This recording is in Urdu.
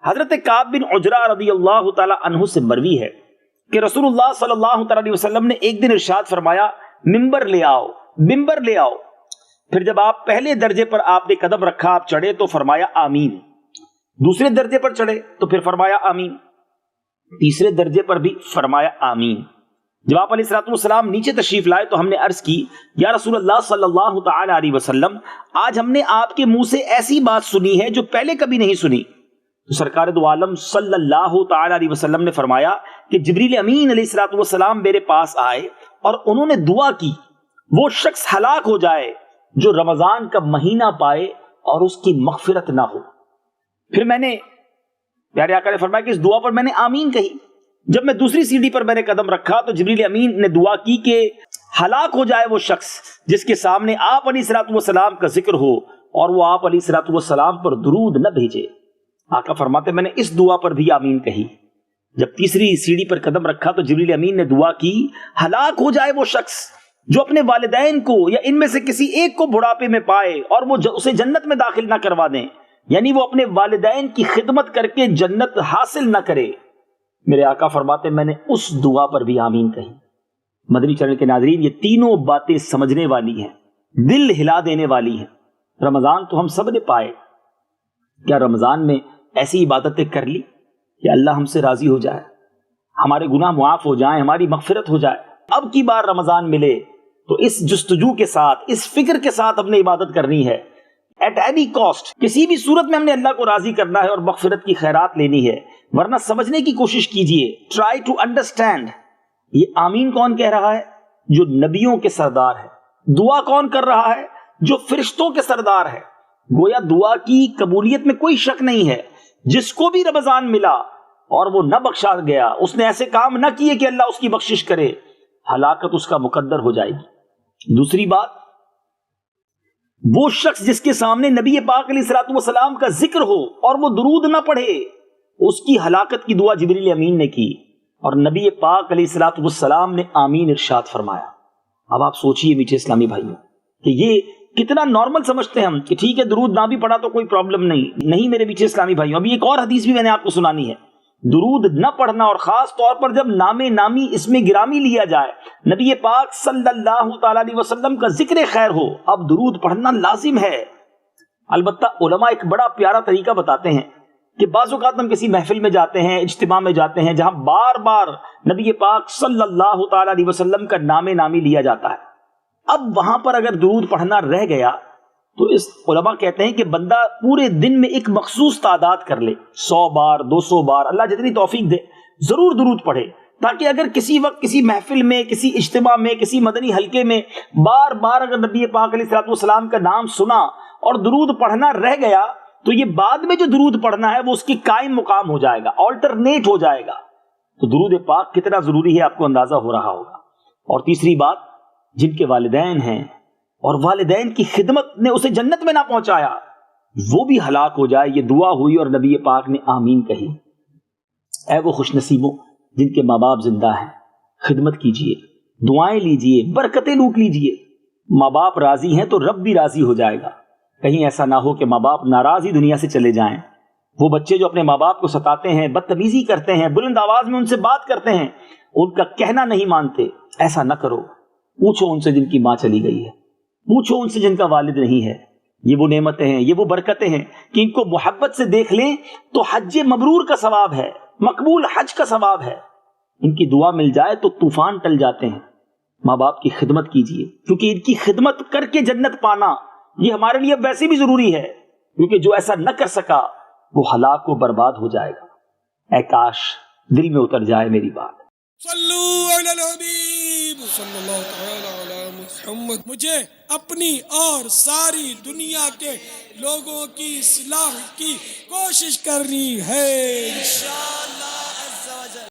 حضرت کعب بن عجرہ رضی اللہ تعالی عنہ سے مروی ہے کہ رسول اللہ صلی اللہ تعالی علیہ وسلم نے ایک دن ارشاد فرمایا ممبر لے آؤ، ممبر لے آؤ۔ پھر جب آپ پہلے درجے پر آپ نے قدم رکھا، آپ چڑھے تو فرمایا آمین، دوسرے درجے پر چڑھے تو پھر فرمایا آمین، تیسرے درجے پر بھی فرمایا آمین۔ جب آپ علیہ الصلوۃ والسلام نیچے تشریف لائے تو ہم نے عرض کی یا رسول اللہ صلی اللہ تعالی علیہ وسلم، آج ہم نے آپ کے منہ سے ایسی بات سنی ہے جو پہلے کبھی نہیں سنی۔ تو سرکار دو عالم صلی اللہ تعالی علیہ وسلم نے فرمایا کہ جبریل امین علیہ الصلوۃ والسلام میرے پاس آئے اور انہوں نے دعا کی وہ شخص ہلاک ہو جائے جو رمضان کا مہینہ پائے اور اس کی مغفرت نہ ہو۔ پھر میں نے پیارے آقا نے فرمایا کہ اس دعا پر میں نے آمین کہی۔ جب میں دوسری سیڑھی پر میں نے قدم رکھا تو جبریل امین نے دعا کی کہ ہلاک ہو جائے وہ شخص جس کے سامنے آپ علیہ الصلوۃ والسلام کا ذکر ہو اور وہ آپ علیہ الصلوۃ والسلام پر درود نہ بھیجے۔ آقا فرماتے میں نے اس دعا پر بھی آمین کہی۔ جب تیسری سیڑھی پر قدم رکھا تو جبریل امین نے دعا کی ہلاک ہو جائے وہ شخص جو اپنے والدین کو یا ان میں سے کسی ایک کو بڑھاپے میں پائے اور وہ اسے جنت میں داخل نہ کروا دیں، یعنی وہ اپنے والدین کی خدمت کر کے جنت حاصل نہ کرے۔ میرے آقا فرماتے میں نے اس دعا پر بھی آمین کہی۔ مدنی چینل کے ناظرین، یہ تینوں باتیں سمجھنے والی ہیں، دل ہلا دینے والی ہیں۔ رمضان تو ہم سب نے پائے، کیا رمضان میں ایسی عبادتیں کر لی کہ اللہ ہم سے راضی ہو جائے، ہمارے گناہ معاف ہو جائیں، ہماری مغفرت ہو جائے؟ اب کی بار رمضان ملے تو اس جستجو کے ساتھ، اس فکر کے ساتھ ہم نے عبادت کرنی ہے۔ ایٹ اینی کاسٹ، کسی بھی صورت میں ہم نے اللہ کو راضی کرنا ہے اور مغفرت کی خیرات لینی ہے، ورنہ سمجھنے کی کوشش کیجئے، ٹرائی ٹو انڈرسٹینڈ۔ یہ آمین کون کہہ رہا ہے؟ جو نبیوں کے سردار ہے۔ دعا کون کر رہا ہے؟ جو فرشتوں کے سردار ہے۔ گویا دعا کی قبولیت میں کوئی شک نہیں ہے۔ جس کو بھی رمضان ملا اور وہ نہ بخشا گیا، اس نے ایسے کام نہ کیے کہ اللہ اس کی بخشش کرے، ہلاکت اس کا مقدر ہو جائے گی۔ دوسری بات، وہ شخص جس کے سامنے نبی پاک علیہ الصلوۃ والسلام کا ذکر ہو اور وہ درود نہ پڑھے، اس کی ہلاکت کی دعا جبریل امین نے کی اور نبی پاک علیہ الصلوۃ والسلام نے آمین ارشاد فرمایا۔ اب آپ سوچئے میٹھے اسلامی بھائیوں کہ یہ کتنا نارمل سمجھتے ہیں ہم کہ ٹھیک ہے درود نہ بھی پڑھا تو کوئی پرابلم نہیں میرے میٹھے اسلامی بھائیوں، ابھی ایک اور حدیث بھی میں نے آپ کو سنانی ہے۔ درود نہ پڑھنا، اور خاص طور پر جب نام نامی اسم گرامی لیا جائے، نبی پاک صلی اللہ تعالی علیہ وسلم کا ذکر خیر ہو، اب درود پڑھنا لازم ہے۔ البتہ علماء ایک بڑا پیارا طریقہ بتاتے ہیں کہ بعض اوقات ہم کسی محفل میں جاتے ہیں، اجتماع میں جاتے ہیں جہاں بار بار نبی پاک صلی اللہ تعالی علیہ وسلم کا نام نامی لیا جاتا ہے۔ اب وہاں پر اگر درود پڑھنا رہ گیا تو اس علماء کہتے ہیں کہ بندہ پورے دن میں ایک مخصوص تعداد کر لے، 100 بار 200 بار، اللہ جتنی توفیق دے ضرور درود پڑھے، تاکہ اگر کسی وقت کسی محفل میں، کسی اجتماع میں، کسی مدنی حلقے میں بار بار اگر نبی پاک علیہ الصلوۃ والسلام کا نام سنا اور درود پڑھنا رہ گیا تو یہ بعد میں جو درود پڑھنا ہے وہ اس کی قائم مقام ہو جائے گا، آلٹرنیٹ ہو جائے گا۔ تو درود پاک کتنا ضروری ہے آپ کو اندازہ ہو رہا ہوگا۔ اور تیسری بات، جن کے والدین ہیں اور والدین کی خدمت نے اسے جنت میں نہ پہنچایا، وہ بھی ہلاک ہو جائے، یہ دعا ہوئی اور نبی پاک نے آمین کہی۔ اے وہ خوش نصیبوں جن کے ماں باپ زندہ ہیں، خدمت کیجئے، دعائیں لیجئے، برکتیں لوٹ لیجئے۔ ماں باپ راضی ہیں تو رب بھی راضی ہو جائے گا۔ کہیں ایسا نہ ہو کہ ماں باپ ناراض ہی دنیا سے چلے جائیں۔ وہ بچے جو اپنے ماں باپ کو ستاتے ہیں، بدتمیزی کرتے ہیں، بلند آواز میں ان سے بات کرتے ہیں، ان کا کہنا نہیں مانتے، ایسا نہ کرو۔ پوچھو ان سے جن کی ماں چلی گئی ہے، پوچھو ان سے جن کا والد نہیں ہے۔ یہ وہ نعمتیں ہیں، یہ وہ برکتیں ہیں کہ ان کو محبت سے دیکھ لیں تو حج مبرور کا ثواب ہے، مقبول حج کا ثواب ہے۔ ان کی دعا مل جائے تو طوفان ٹل جاتے ہیں۔ ماں باپ کی خدمت کیجئے، کیونکہ ان کی خدمت کر کے جنت پانا یہ ہمارے لیے ویسے بھی ضروری ہے، کیونکہ جو ایسا نہ کر سکا وہ ہلاک و برباد ہو جائے گا۔ اے کاش دل میں اتر جائے میری بات۔ صلو علی الحبیب صلی اللہ تعالی علی محمد۔ مجھے اپنی اور ساری دنیا کے لوگوں کی اصلاح کی کوشش کرنی ہے۔